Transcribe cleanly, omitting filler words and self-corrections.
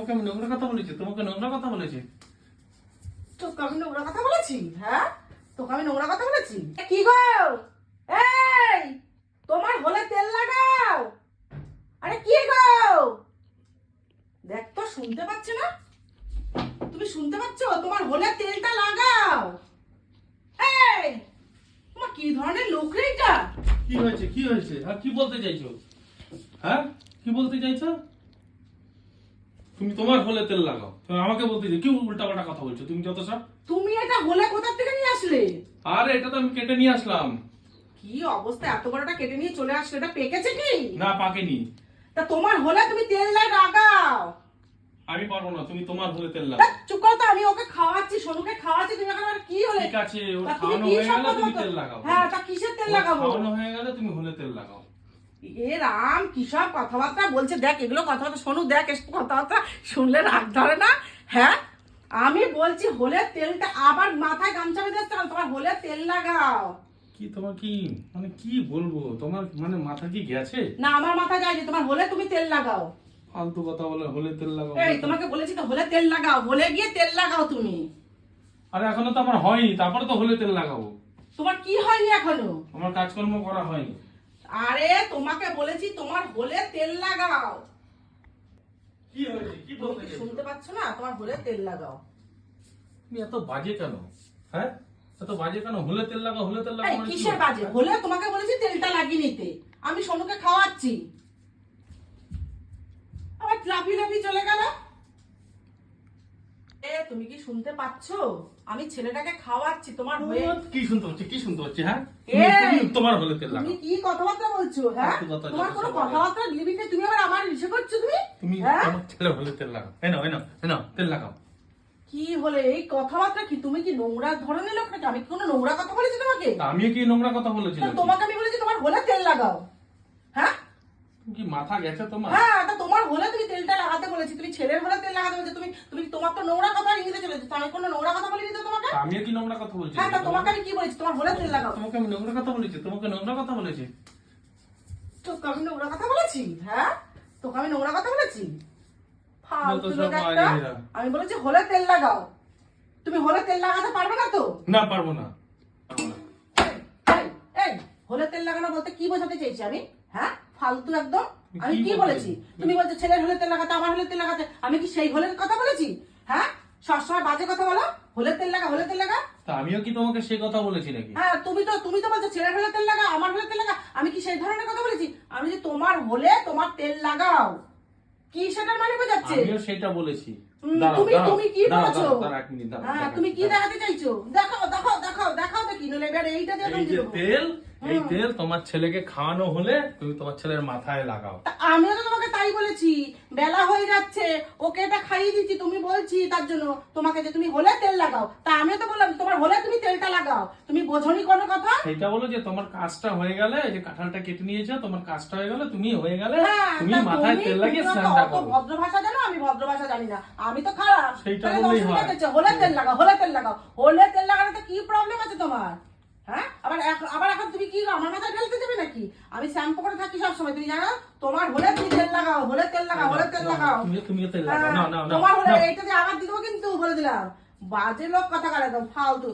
তোমাকে আমি নোংরা কথা বলেছি, তোমাকে নোংরা কথা বলেছি। তোকে আমি নোংরা কথা বলেছি? হ্যাঁ, তোকে আমি নোংরা কথা বলেছি? কি গো, এই তোমার হলে তেল লাগাও। আরে কি গো, দেখ তো শুনতে পাচ্ছ না? তুমি শুনতে পাচ্ছ? তোমার হলে তেলটা লাগাও। এই তোমার কি ধরনের লোক রে এটা? কি হয়েছে, কি হয়েছে? আর কি বলতে চাইছো? হ্যাঁ, কি বলতে চাইছো? তুমি তোমার হলে তেল লাগাও, তুমি আমাকে বলতে চাই কি উল্টাপাল্টা কথা বলছো তুমি? যত সব তুমি এটা হলে কোথা থেকে নিয়ে আসলে? আরে এটা তো আমি কেটে নিয়ে আসলাম। কি অবস্থা, এত বড়টা কেটে নিয়ে চলে আসলে? এটা পেকেছে কি? না, পাকেনি। তা তোমার হলে তুমি তেল লাগাও। আমি পারবো না, তুমি তোমার হলে তেল তা লাগাও। চুপ করো তো, আমি ওকে খাওয়াচ্ছি, সোনুকে খাওয়াচ্ছি, তুমি এখন আর কি হলে? ঠিক আছে, ওর তা তুমি খাওয়ানো কি হয়ে সব গেলে কথা তুমি বলছো? তেল লাগাও। হ্যাঁ, তা কিসের তেল ওর লাগাবো? খাওয়ানো হয়ে গেলে তুমি হলে তেল লাগাও। এ রাম, কি সব কথাবার্তা বলছে! দেখ এগুলো কথাবার্তা, সোনু দেখ এসব কথাবার্তা শুনলে রাগ ধরে না? হ্যাঁ, আমি বলছি হলে তেলটা, আবার মাথায় গামছা বেঁধে যাচ্ছে, তোমার হলে তেল লাগাও। কি তোমার কি মানে কি বলবো, তোমার মানে মাথা কি গেছে? না, আমার মাথা যায়নি, তোমার হলে তুমি তেল লাগাও। ফালতু কথা বলে হলে তেল লাগাও। এই তোমাকে বলেছি তো হলে তেল লাগাও, হলে গিয়ে তেল লাগাও তুমি। আরে এখনো তো আমার হয়নি, তারপরে তো হলে তেল লাগাবো। তোমার কি হয়নি এখনো? আমার কাজকর্ম করা হয়নি। আরে তোমাকে বলেছি তোমার হলে তেল লাগাও। কি হয়েছে, কি তুমি বলতে কি চাইছো? শুনতে পাচ্ছ না? তোমার হলে তেল লাগাও। তুমি এত বাজে কেন? হ্যাঁ, এত বাজে কেন? হলে তেল লাগাও, হলে তেল এই লাগাও মানে কি? কিসের বাজে? হলে তোমাকে বলেছি তেলটা লাগিয়ে নিতে, আমি সোনুকে খাওয়াচ্ছি, আবার লাফি লাফি চলে গেল। এ তুমি কি শুনতে পাচ্ছো? আমি ছেলেটাকে খাওয়াচ্ছি তোমার হয়ে। কি শুনতে হচ্ছে, কি শুনতে হচ্ছে? হ্যাঁ, এই, তুমি তোমার হলে তেল তুমি লাগাও। কি কথাবার্তা বলছো? হ্যাঁ, ফালতু কথা তোমার যত কোনো সব কথাবার্তা লিমিট নেই, তুমি আবার আমার ইসে করছো তুমি। তুমি হ্যাঁ, তোমার ছেলে হলে তেল লাগাও। এই নাও, এই নাও, এই নাও, তেল লাগাও। কি হলে এই কথাবার্তা? কি তুমি কি নোংরা ধরনের লোক নাকি? আমি কি কোনো নোংরা কথা বলেছি তোমাকে? তা আমিও কি নোংরা কথা তা বলেছিলাম? তোমাকে আমি বলেছি তোমার হলে তেল লাগাও। হ্যাঁ, তুমি কি মাথা গেছে তোমার? হ্যাঁ, তা তোমার হলে তুমি তেলটা লাগাতে বলেছি, তুমি ছেলের হলে তেল লাগাতে বলেছো। তুমি তুমি তোমার তো নোংরা কথা ইংরেজিতে চলে যাচ্ছে, আমি কোনো নোংরা কথা বলিনি তো তোমাকে। তা আমিও কি নোংরা কথা বলছি? হ্যাঁ, তা তোমাকে আমি কি বলেছি? তোমার হলে তেল লাগাও। তোমাকে আমি নোংরা কথা বলেছি, তোমাকে নোংরা কথা বলেছি। তোকে আমি নোংরা কথা বলেছি? হ্যাঁ, তোকে আমি নোংরা কথা বলেছি? ফালতু যত সব লোক একটা। বাড়িরা। আমি বলেছি হলে তেল লাগাও, তুমি হলে তেল লাগাতে পারবে না তো? না, পারবো না, পারবো না। এই, এই হলে তেল লাগানো বলতে কি বোঝাতে চাইছি আমি? হ্যাঁ, ফালতু একদম। আমি কি কি বলতে বলেছি? চাইছো? তুমি বলছো ছেলের হলে তেল লাগাতে, আমার হলে তেল লাগাতে, আমি কি সেই হলের কথা বলেছি? হ্যাঁ, সবসময় বাজে কথা বলো, হলে তেল লাগা, হলে তেল লাগা। তা আমিও কি তোমাকে সেই কথা বলেছি নাকি? হ্যাঁ, তুমি তো বলছো ছেলের হলে তেল লাগা, আমার হলে তেল লাগা, আমি কি সেই ধরনের কথা বলেছি? আমি যে তোমার হলে তোমার তেল লাগাও, কি সেটার মানে বোঝাচ্ছে? আমিও সেটা বলেছি। তুমি কি বলছো? এক মিনিট দাঁড়াও, হ্যাঁ, দাঁড়াও, তুমি কি দাঁড়াও। দেখাতে চাইছো? দেখাও দেখাও দেখাও দেখাও দেখি, নইলে এবার এইটা দিয়ে এই তুমি যে দেবো। তেল, এই তেল তোমার ছেলেকে খাওয়ানো হলে তুমি তোমার ছেলের মাথায় লাগাও। তা আমিও তো তোমাকে তাই বলেছি, বেলা হয়ে যাচ্ছে, ওকে এটা খাইয়ে দিচ্ছি, তুমি বলছি তার জন্য তোমাকে যে তুমি হলে তেল লাগাও। তা আমিও তো বললাম তোমার হলে তুমি তেলটা লাগাও, তুমি বোঝনি কোনো কথা? সেটা বলো যে তোমার কাজটা হয়ে গেলে, এই যে কাঁঠালটা কেটে নিয়েছো, তোমার কাজটা হয়ে গেলে, তুমি হয়ে গেলে, হ্যাঁ, তুমি তা মাথায় তেল লাগিয়ে স্নানটা অত করো। ভদ্র ভাষা জানো, আমি ভদ্র ভাষা জানি না, আমি তো খারাপ। সেইটা তাহলে বললেই অসুবিধা হয়। কি আছে? হলে তেল লাগাও, হলে তেল লাগাও, হলে তেল লাগানোতে কি প্রবলেম আছে তোমার? হ্যাঁ, আবার এখন তুমি কি আমার মাথায় ঢেলতে যাবে নাকি? আমি শ্যাম্পু করে থাকি সবসময়, তুমি জানো? তোমার হলে তুমি তেল লাগাও, হলে তেল লাগাও, হলে তেল লাগাও। তুমিও তেল লাগাও। হ্যাঁ, না, না, না, তোমার হলে না। এইটা দিয়ে আবার দিয়ে দেবো কিন্তু, বলে দিলাম। বাজে লোক কথা কার একদম ফালতু।